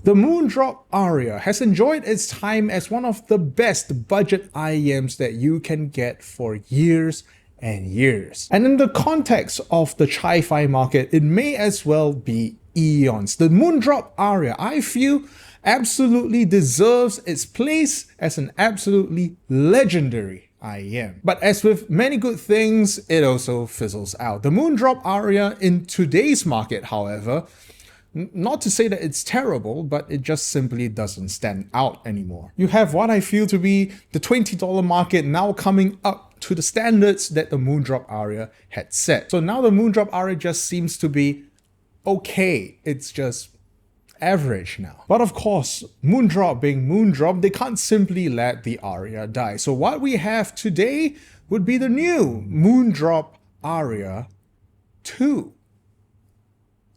The Moondrop Aria has enjoyed its time as one of the best budget IEMs that you can get for years and years. And in the context of the Chi-Fi market, it may as well be eons. The Moondrop Aria, I feel, absolutely deserves its place as an absolutely legendary IEM. But as with many good things, it also fizzles out. The Moondrop Aria in today's market, however, not to say that it's terrible, but it just simply doesn't stand out anymore. You have what I feel to be the $20 market now coming up to the standards that the Moondrop Aria had set. So now the Moondrop Aria just seems to be okay. It's just average now. But of course, Moondrop being Moondrop, they can't simply let the Aria die. So what we have today would be the new Moondrop Aria 2.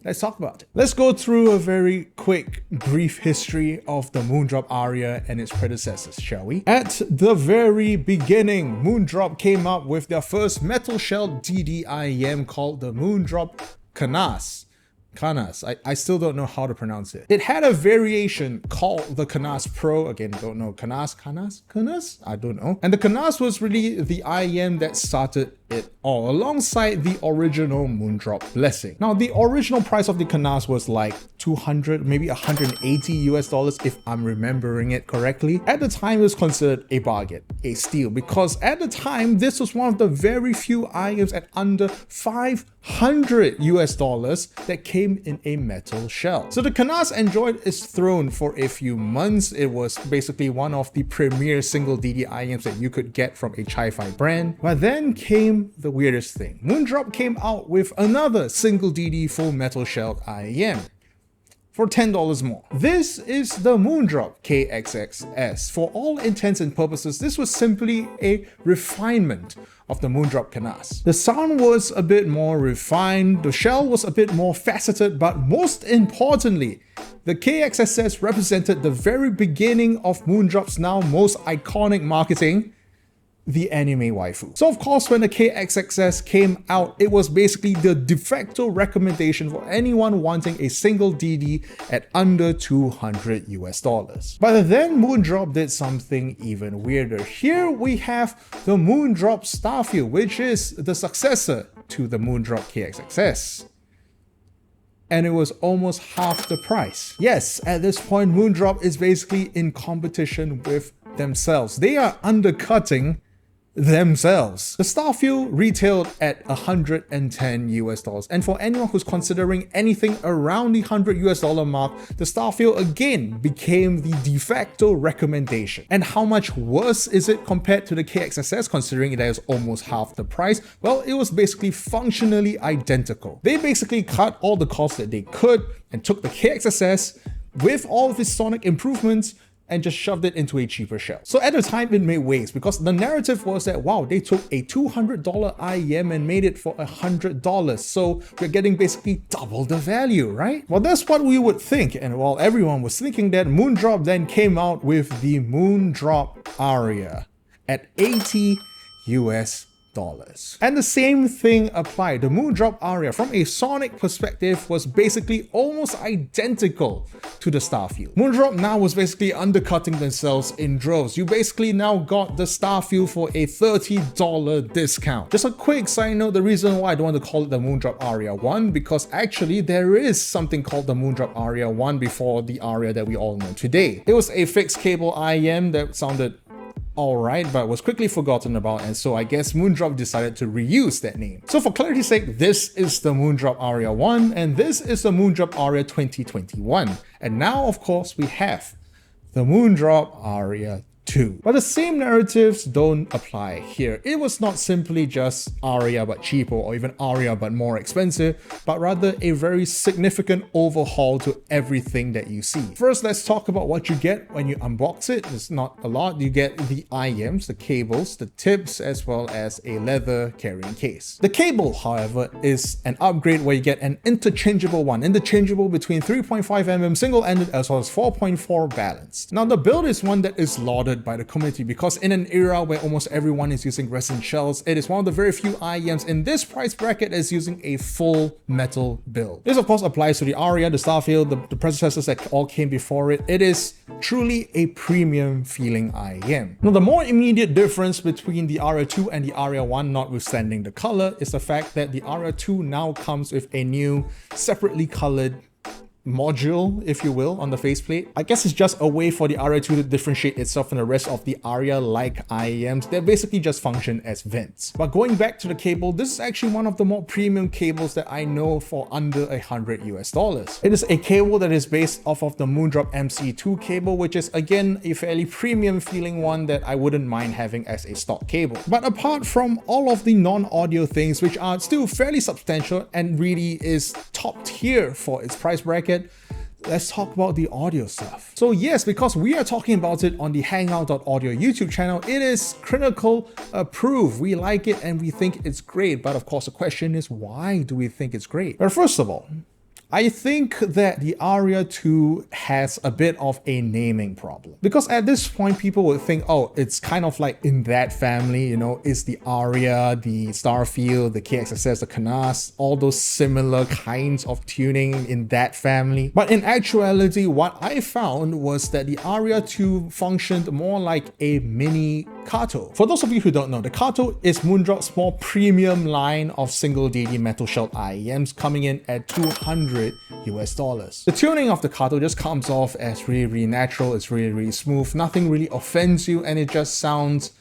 Let's talk about it. Let's go through a very quick, brief history of the Moondrop Aria and its predecessors, shall we? At the very beginning, Moondrop came up with their first metal shell DDIM called the Moondrop Canas. I still don't know how to pronounce it. It had a variation called the Canas Pro. Again, don't know. Canas? I don't know. And the Canas was really the IEM that started it all, alongside the original Moondrop Blessing. Now, the original price of the Canas was like 200, maybe 180 US dollars, if I'm remembering it correctly. At the time, it was considered a bargain, a steal, because at the time, this was one of the very few IEMs at under 500 US dollars that came in a metal shell. So the Canas enjoyed its throne for a few months. It was basically one of the premier single DD IEMs that you could get from a Chi-Fi brand. But then came the weirdest thing. Moondrop came out with another single DD full metal shell IEM for $10 more. This is the Moondrop KXXS. For all intents and purposes, this was simply a refinement of the Moondrop Canas. The sound was a bit more refined, the shell was a bit more faceted, but most importantly, the KXXS represented the very beginning of Moondrop's now most iconic marketing, the anime waifu. So of course, when the KXXS came out, it was basically the de facto recommendation for anyone wanting a single DD at under 200 US dollars. But then Moondrop did something even weirder. Here we have the Moondrop Starfield, which is the successor to the Moondrop KXXS. And it was almost half the price. Yes, at this point, Moondrop is basically in competition with themselves. They are undercutting themselves. The Starfield retailed at 110 US dollars. And for anyone who's considering anything around the 100 US dollar mark, the Starfield again became the de facto recommendation. And how much worse is it compared to the KXSS, considering it is almost half the price? Well, it was basically functionally identical. They basically cut all the costs that they could and took the KXSS with all of its sonic improvements and just shoved it into a cheaper shell. So at the time, it made waves because the narrative was that, wow, they took a $200 IEM and made it for $100. So we're getting basically double the value, right? Well, that's what we would think. And while everyone was thinking that, Moondrop then came out with the Moondrop Aria at 80 US dollars. And the same thing applied. The Moondrop Aria, from a sonic perspective, was basically almost identical to the Starfield. Moondrop now was basically undercutting themselves in droves. You basically now got the Starfield for a $30 discount. Just a quick side note, the reason why I don't want to call it the Moondrop Aria 1, because actually there is something called the Moondrop Aria 1 before the Aria that we all know today. It was a fixed cable IEM that sounded alright, but was quickly forgotten about, and so I guess Moondrop decided to reuse that name. So for clarity's sake, this is the Moondrop Aria 1, and this is the Moondrop Aria 2021. And now, of course, we have the Moondrop Aria 2. But the same narratives don't apply here. It was not simply just Aria but cheaper, or even Aria but more expensive, but rather a very significant overhaul to everything that you see. First, let's talk about what you get when you unbox it. It's not a lot. You get the IEMs, the cables, the tips, as well as a leather carrying case. The cable, however, is an upgrade where you get an interchangeable one, interchangeable between 3.5mm single-ended as well as 4.4 balanced. Now, the build is one that is lauded lauded by the community because in an era where almost everyone is using resin shells, it is one of the very few IEMs in this price bracket that is using a full metal build. This of course applies to the Aria, the Starfield, the predecessors that all came before it. It is truly a premium feeling IEM. Now the more immediate difference between the Aria 2 and the Aria 1, notwithstanding the color, is the fact that the Aria 2 now comes with a new separately colored module, if you will, on the faceplate. I guess it's just a way for the Aria 2 to differentiate itself from the rest of the Aria-like IEMs. They basically just function as vents. But going back to the cable, this is actually one of the more premium cables that I know for under $100 US. It is a cable that is based off of the Moondrop MC2 cable, which is again a fairly premium feeling one that I wouldn't mind having as a stock cable. But apart from all of the non-audio things, which are still fairly substantial and really is top tier for its price bracket, let's talk about the audio stuff. So yes, because we are talking about it on the Hangout.audio YouTube channel, it is Critical approved. We like it and we think it's great. But of course, the question is, why do we think it's great? Well, first of all, I think that the Aria 2 has a bit of a naming problem. Because at this point, people would think, oh, it's kind of like in that family, you know, it's the Aria, the Starfield, the KXSS, the Canas, all those similar kinds of tuning in that family. But in actuality, what I found was that the Aria 2 functioned more like a mini Kato. For those of you who don't know, the Kato is Moondrop's more premium line of single DD metal shelled IEMs, coming in at $200 US. The tuning of the Kato just comes off as really natural. It's really smooth. Nothing really offends you and it just sounds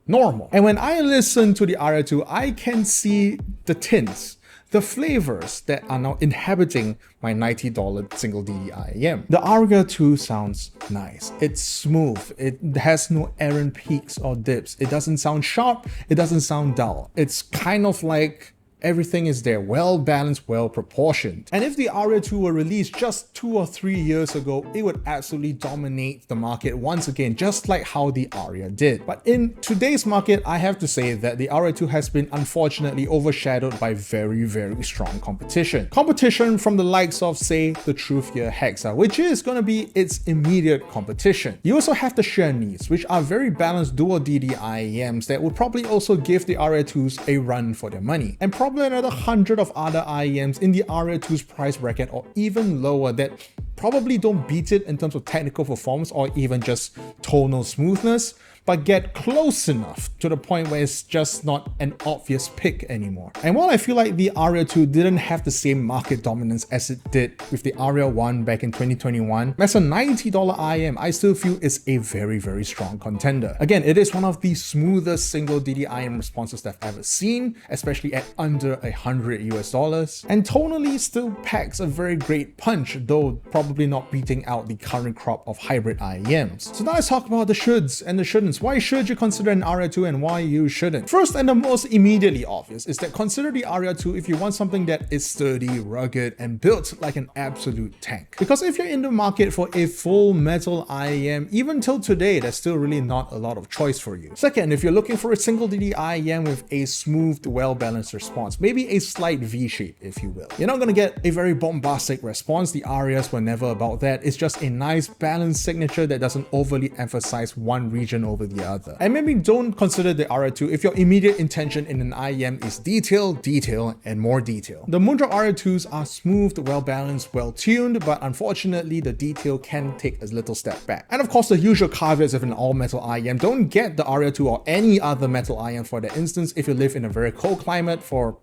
normal. And when I listen to the Aria 2, I can see the tints, the flavors that are now inhabiting my $90 single DD IEM. The Aria 2 sounds nice. It's smooth. It has no errant peaks or dips. It doesn't sound sharp. It doesn't sound dull. It's kind of like everything is there, well balanced, well proportioned. And if the Aria 2 were released just 2 or 3 years ago, it would absolutely dominate the market once again, just like how the Aria did. But in today's market, I have to say that the Aria 2 has been unfortunately overshadowed by very strong competition. Competition from the likes of, say, the Truthgear Hexa, which is going to be its immediate competition. You also have the Shernees, which are very balanced dual DD IEMs that would probably also give the Aria 2s a run for their money. And probably another 100 of other IEMs in the Aria 2's price bracket or even lower that probably don't beat it in terms of technical performance or even just tonal smoothness, but get close enough to the point where it's just not an obvious pick anymore. And while I feel like the Aria 2 didn't have the same market dominance as it did with the Aria 1 back in 2021, as a $90 IEM, I still feel it's a very strong contender. Again, it is one of the smoothest single DD IEM responses that I've ever seen, especially at under $100 US, and tonally still packs a very great punch, though probably not beating out the current crop of hybrid IEMs. So now let's talk about the shoulds and the shouldn'ts. Why should you consider an Aria 2 and why you shouldn't? First and the most immediately obvious is that consider the Aria 2 if you want something that is sturdy, rugged, and built like an absolute tank. Because if you're in the market for a full metal IEM, even till today, there's still really not a lot of choice for you. Second, if you're looking for a single DD IEM with a smooth, well-balanced response, maybe a slight V-shape, if you will. You're not going to get a very bombastic response. The Arias were never about that. It's just a nice balanced signature that doesn't overly emphasize one region over the other. And maybe don't consider the Aria 2 if your immediate intention in an IEM is detail, and more detail. The Moondrop Aria 2s are smooth, well-balanced, well-tuned, but unfortunately the detail can take a little step back. And of course, the usual caveats of an all-metal IEM: don't get the Aria 2 or any other metal IEM for that instance if you live in a very cold climate for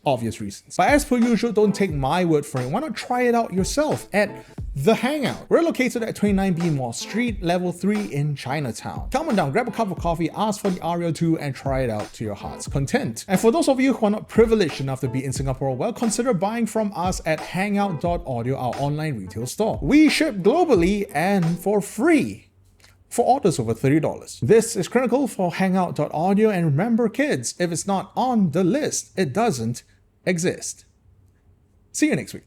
obvious reasons. But as per usual, don't take my word for it. Why not try it out yourself at The Hangout? We're located at 29B Mall Street, level 3 in Chinatown. Come on down, grab a cup of coffee, ask for the Aria 2 and try it out to your heart's content. And for those of you who are not privileged enough to be in Singapore, well, consider buying from us at Hangout.audio, our online retail store. We ship globally and for free for orders over $30. This is Critical for Hangout.audio, and remember kids, if it's not on the list, it doesn't exist. See you next week.